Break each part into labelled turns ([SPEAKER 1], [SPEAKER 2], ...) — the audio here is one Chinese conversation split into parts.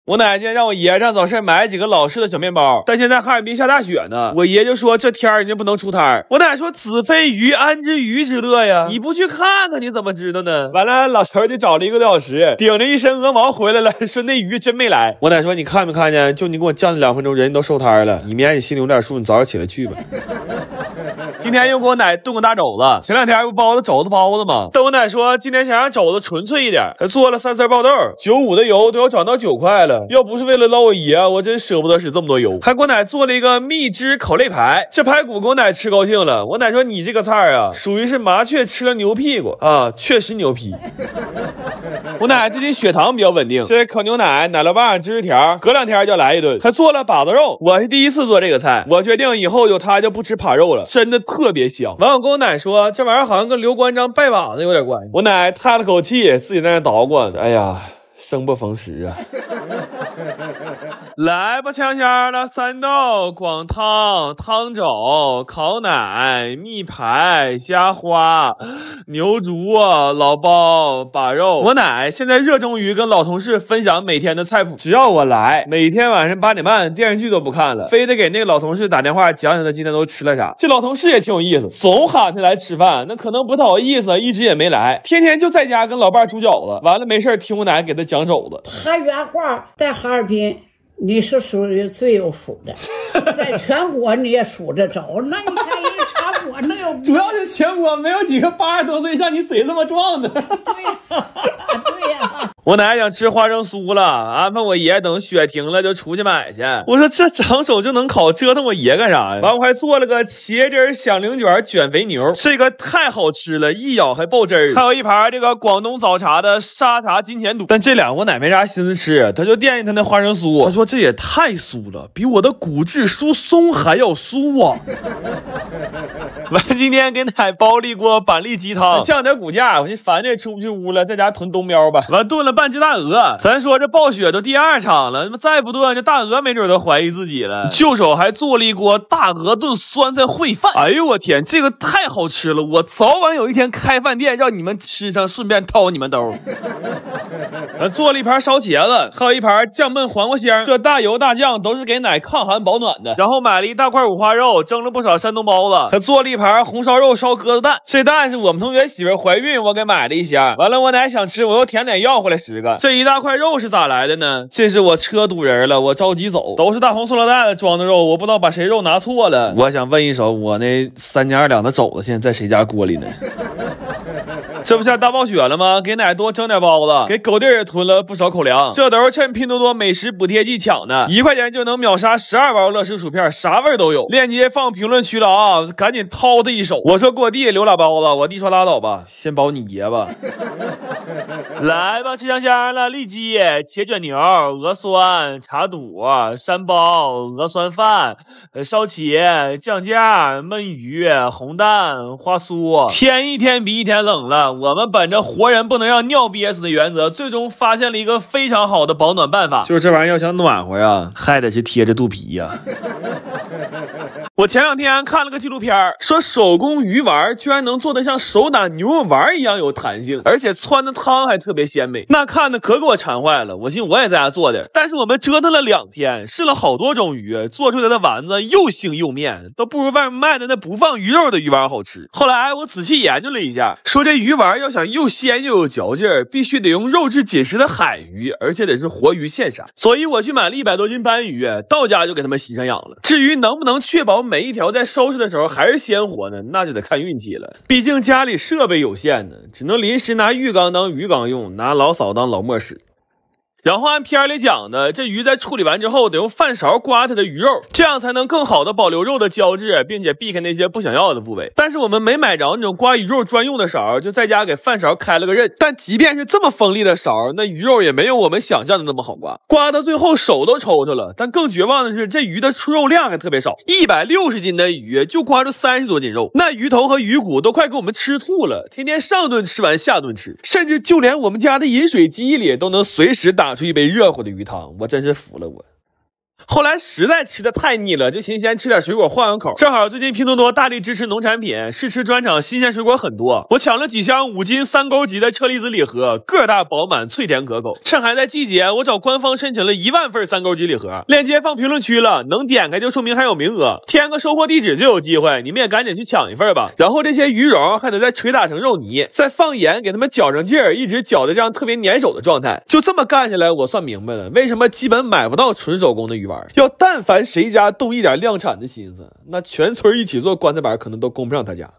[SPEAKER 1] 我奶今天讓我爺讓早市買幾個老式的小面包，但現在哈爾濱下大雪呢，我爺就說這天人家不能出攤。我奶說子非魚安知魚之樂呀，你不去看看你怎麼知道呢？完了，老头就找了1个多小時，頂着一身鵝毛回來了，說那魚真沒來。我奶說你看沒看見，就你給我降2分鐘，人都收攤了，你免你心裡有點數，你早點起來去吧。今天又給我奶燉個大肘子，前2天不包的肘子包子嗎？但我奶說今天想讓肘子純粹一點，還做了3色爆豆，95的油都要漲到9塊了。要不是為了撈我爺，我真捨不得使這麼多油。還給我奶做了一個蜜汁烤肋排，這排骨給我奶吃高興了。我奶說你這個菜啊，屬於是麻雀吃了牛屁股啊，確實牛皮。我奶最近血糖比較穩定，這烤牛奶、奶酪棒、芝士條，隔2天就要來一頓。還做了把子肉，我是第一次做這個菜，我決定以後有它就不吃扒肉了，真的特別香。完我跟我奶說，這玩意兒好像跟劉關張拜把子有點關係。我奶嘆了口氣，自己在那搗鼓，哎呀，生不逢時啊。來吧，香香的3道廣湯、湯肘、烤奶、蜜排、蝦花、牛竹、老包、把肉。我奶現在熱衷於跟老同事分享每天的菜譜，只要我來，每天晚上8點半電視劇都不看了，非得給那個老同事打電話講講他今天都吃了啥。這老同事也挺有意思，總喊他來吃飯，那可能不太好意思，一直也沒來，天天就在家跟老伴煮餃子，完了沒事聽我奶給他講肘子。
[SPEAKER 2] 他原話在哈爾濱你是屬於最有福的，在全國你也數着着。那你看人全國能有，
[SPEAKER 1] 主要是全國沒有幾個80多歲像你嘴這麼壯的。
[SPEAKER 2] 對呀，對呀。
[SPEAKER 1] 我奶想吃花生酥了，安排我爺等雪停了就出去買去。我說這長手就能烤，折騰我爺幹啥呀？完我還做了個茄汁響鈴卷捲肥牛，這個太好吃了，一咬還爆汁兒。還有一盤這個廣東早茶的沙茶金錢肚，但這倆我奶沒啥心思吃，他就惦記他那花生酥。他說這也太酥了，比我的骨質疏鬆還要酥啊。完今天給奶煲了一鍋板栗雞湯，降點骨架，我就煩這出不去屋了，在家囤冬喵吧。完燉了半只大鵝，咱說這暴雪都第2場了，再不燉這大鵝沒準都懷疑自己了。舅手還做了一鍋大鵝燉酸菜烩飯，哎呦我天，這個太好吃了，我早晚有一天開飯店讓你們吃上，順便掏你們兜。做了一盤燒茄子，還有一盤醬燜黃瓜香，這大油大醬都是給奶抗寒保暖的。然後買了一大塊五花肉，蒸了不少山東包子，還做了一盤紅燒肉燒鴿子蛋。這蛋是我們同學媳婦懷孕我給買了一箱，完了我奶想吃，我又甜點要回來10個。這一大塊肉是咋來的呢？這是我車堵人了，我着急走，都是大紅塑料袋裝的肉，我不知道把誰肉拿錯了。我想問一手，我那3斤2兩的肘子現在在誰家鍋裡呢？這不是大暴雪了嗎？給奶多蒸點包子，給狗弟也囤了不少口糧。這都是趁拼多多美食補貼季搶的，1塊錢就能秒殺12包樂事薯片，啥味兒都有。鏈接放評論區了啊，趕緊掏他一手。我說給我弟留倆包子，我弟說拉倒吧，先保你爺吧。來吧，吃香香了，里脊、茄捲牛、鵝酸、茶肚、山包、鵝酸飯、燒茄、醬架、燜魚、紅蛋、花酥。天一天比一天冷了，我們本着活人不能讓尿憋死的原則，最終發現了一個非常好的保暖辦法，就是這玩意兒要想暖和啊，還得是貼着肚皮呀。我前2天看了個紀錄片，說手工魚丸居然能做得像手打牛肉丸一樣有彈性，而且汆的湯還特別鮮美，那看的可給我饞壞了。我尋思我也在家做點，但是我們折騰了2天，試了好多種魚，做出來的丸子又腥又面，都不如外面賣的那不放魚肉的魚丸好吃。後來我仔細研究了一下，說這魚丸要想又鮮又有嚼勁，必須得用肉質緊實的海魚，而且得是活魚現殺。所以我去買了100多斤斑魚，到家就給他們洗上養了。至於能不能確保每一條在收拾的時候還是鮮活呢，那就得看運氣了。畢竟家裡設備有限呢，只能臨時拿浴缸當魚缸用，拿老嫂當老磨使。然後按片裡講的，這魚在處理完之後得用飯勺刮它的魚肉，這樣才能更好的保留肉的膠質，並且避開那些不想要的部位。但是我們沒買着那種刮魚肉專用的勺，就在家給飯勺開了個刃。但即便是這麼鋒利的勺，那魚肉也沒有我們想象的那麼好刮，刮到最後手都抽抽了。但更絕望的是，這魚的出肉量還特別少，160斤的魚就刮出30多斤肉，那魚頭和魚骨都快給我們吃吐了。天天上頓吃完下頓吃，甚至就連我們家的飲水機裡都能隨時打出一杯熱乎的魚湯，我真是服了我。後來實在吃的太膩了，就寻思先吃點水果換個口。正好最近拼多多大力支持農產品，試吃專場新鮮水果很多，我搶了幾箱5斤3勾級的車厘子禮盒，個大飽滿，脆甜可口。趁還在季節，我找官方申請了1萬份3勾級禮盒，鏈接放評論區了，能點開就說明還有名額，填個收貨地址就有機會，你們也趕緊去搶一份吧。然後這些魚蓉還得再捶打成肉泥，再放鹽給他們攪上勁兒，一直攪的這樣特別粘手的狀態。就這麼幹下來，我算明白了為什麼基本買不到純手工的魚丸。要但凡誰家動一點量產的心思，那全村一起做棺材板可能都供不上他家。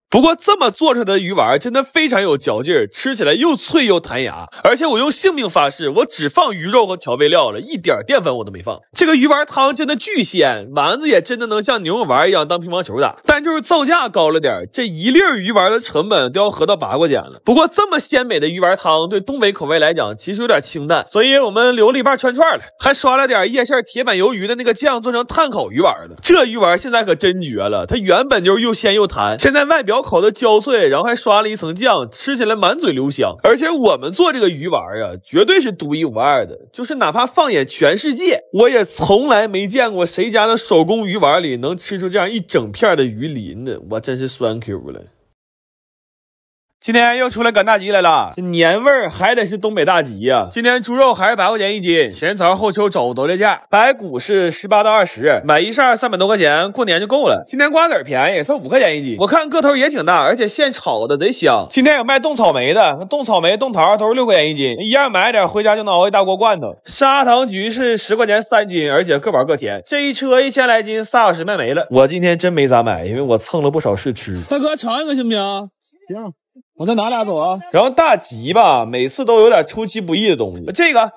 [SPEAKER 1] 不過這麼做出來的魚丸真的非常有嚼勁，吃起来又脆又彈牙，而且我用性命發誓，我只放魚肉和調味料了，一點澱粉我都沒放。這個魚丸湯真的巨鮮，丸子也真的能像牛肉丸一樣當乒乓球打，但就是造價高了點，這一粒魚丸的成本都要合到8塊錢了。不過這麼鲜美的魚丸湯對東北口味來講其實有點清淡，所以我們留了一半串串了，還刷了點夜市鐵板鱿魚的那個醬做成炭烤魚丸的。這魚丸現在可真絕了，它原本就是又鮮又彈，现在外表烤的焦脆，然後還刷了一層醬，吃起來滿嘴留香。而且我們做這個魚丸啊，絕對是獨一無二的，就是哪怕放眼全世界，我也從來沒見過誰家的手工魚丸裡能吃出這樣一整片的魚鱗的，我真是酸 Q 了。今天又出来赶大集来了，這年味兒還得是東北大集呀。今天豬肉還是8塊錢1斤，前槽後抽肘都這價，白骨是18到20，買一扇300多塊錢，過年就夠了。今天瓜子便宜，才5塊錢1斤，我看個頭也挺大，而且现炒的贼香。今天有卖冻草莓的，冻草莓、冻桃都是6塊錢1斤，一樣買点回家就能熬一大鍋罐头。砂糖橘是10塊錢3斤，而且各玩各甜，这一车1000來斤，3小時賣沒了。我今天真沒咋買，因為我蹭了不少試吃。大哥嘗一個行不行？行。我再拿俩走啊。然後大集吧，每次都有點出其不意的東西。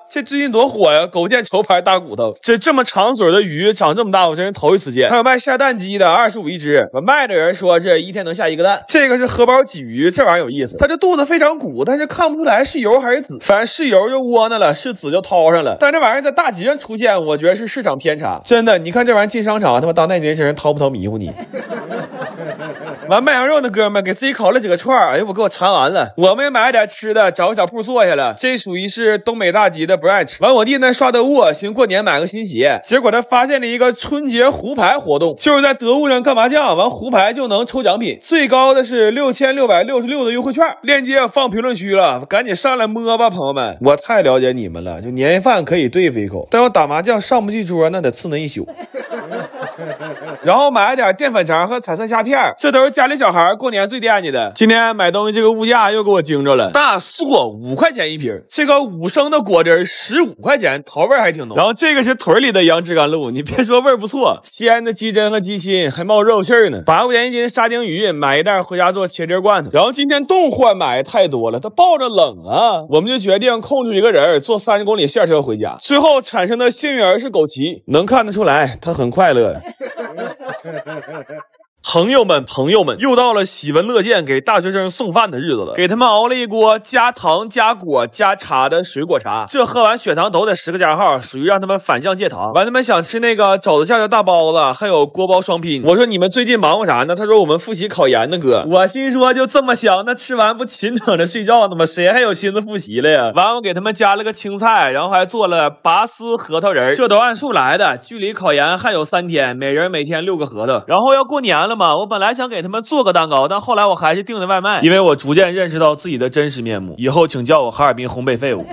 [SPEAKER 1] 这最近多火呀，勾践愁牌大骨头，這麼長嘴的魚長這麼大，我真是頭一次見。還有賣下蛋雞的，25一隻，賣的人說是一天能下1個蛋。這個是荷包鯽魚，這玩意兒有意思，它這肚子非常鼓，但是看不出來是油還是籽，反正是油就窩囊了，是籽就掏上了。但這玩意兒在大集上出現，我覺得是市場偏差。真的，你看這玩意兒進商場，他媽當代年輕人掏不掏迷糊你？完賣羊肉的哥們給自己烤了幾個串，哎呦我给我馋完了。我们也买了點吃的，找個小鋪坐下了。這屬於是東北大集的 brunch。完我弟那刷得物，尋過年買個新鞋，結果他發現了一個春節胡牌活動，就是在得物上幹麻將，完胡牌就能抽獎品，最高的是6666的優惠券，鏈接放評論區了，趕緊上來摸吧朋友們。我太了解你們了，就年夜飯可以對付一口，但要打麻將上不去桌那得刺那一宿。然後買了點澱粉腸和彩色蝦片，這都是家裡小孩過年最惦記的。今天買東西這個物價又給我驚着了，大塑5塊錢一瓶，這個5升的果汁15塊錢，桃味還挺濃。然後這個是屯裡的楊枝甘露，你別說味兒不錯，鮮的雞胗和雞心還冒肉餡呢。8塊錢1斤沙丁魚，買一袋回家做茄汁罐頭。然後今天凍貨買太多了，它抱着冷啊，我們就決定控制一個人坐30公里線車回家。最後產生的幸運兒是枸杞，能看得出來他很快樂。朋友們，又到了喜聞樂見給大學生送飯的日子了。給他們熬了一鍋加糖加果加茶的水果茶，這喝完血糖都得10個加號，屬於讓他們反向戒糖。完他們想吃那個肘子餡的大包子，還有鍋包雙拼。我說你們最近忙活啥呢？他說我們複習考研呢哥。我心說就這麼香，那吃完不勤等着睡覺呢嗎？誰還有心思複習了呀？完我給他們加了個青菜，然後還做了拔絲核桃仁，這都按數來的。距離考研還有3天，每人每天6個核桃。然後要過年了嘛，我本來想給他們做個蛋糕，但後來我還是訂的外賣，因為我逐漸認識到自己的真實面目。以後請叫我哈爾濱烘焙廢物。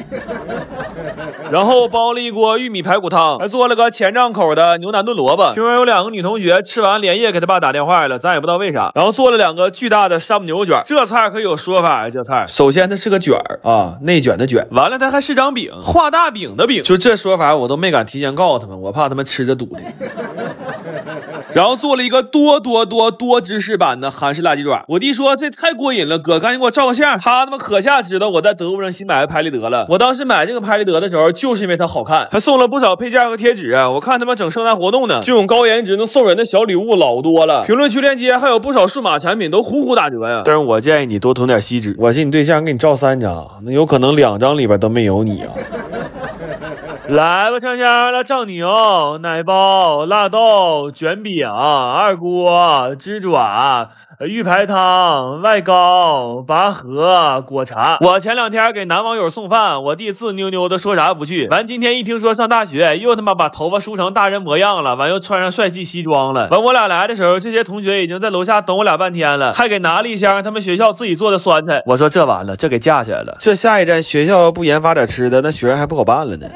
[SPEAKER 1] 然後包了一鍋玉米排骨湯，還做了個前帳口的牛腩燉蘿蔔。聽說有2個女同學吃完連夜給他爸打電話了，咱也不知道為啥。然後做了2個巨大的沙姆牛肉卷，這菜可有說法呀。這菜首先它是個卷兒啊，內卷的卷，完了它還是張餅，畫大餅的餅。就這說法我都沒敢提前告訴他們，我怕他們吃着堵的。然後做了一個多芝士版的韓式辣雞爪。我弟說這太過癮了，哥趕緊給我照個相。他媽可下知道我在得物上新買的拍立得了。我當時買這個拍立得的時候，就是因為它好看，還送了不少配件和貼紙啊。我看他們整聖誕活動呢，這種高顏值能送人的小禮物老多了。評論區鏈接還有不少數碼產品都呼打折呀。但是我建議你多囤點锡紙。我是你對象，給你照3張，那有可能2張裡邊都沒有你啊。來吧，香香，來蒸牛、奶包、辣豆、卷餅、二锅、汁爪、玉排湯、外糕、拔河、果茶。我前2天給男網友送飯，我弟自妞妞的說啥不去。完今天一聽說上大學，又他媽把頭髮梳成大人模樣了，完又穿上帥氣西裝了。完我倆來的時候，這些同學已經在樓下等我倆半天了，還給拿了一箱他們學校自己做的酸菜。我說這完了，這給架起來了。這下一站學校要不研发點吃的，那學生還不好辦了呢。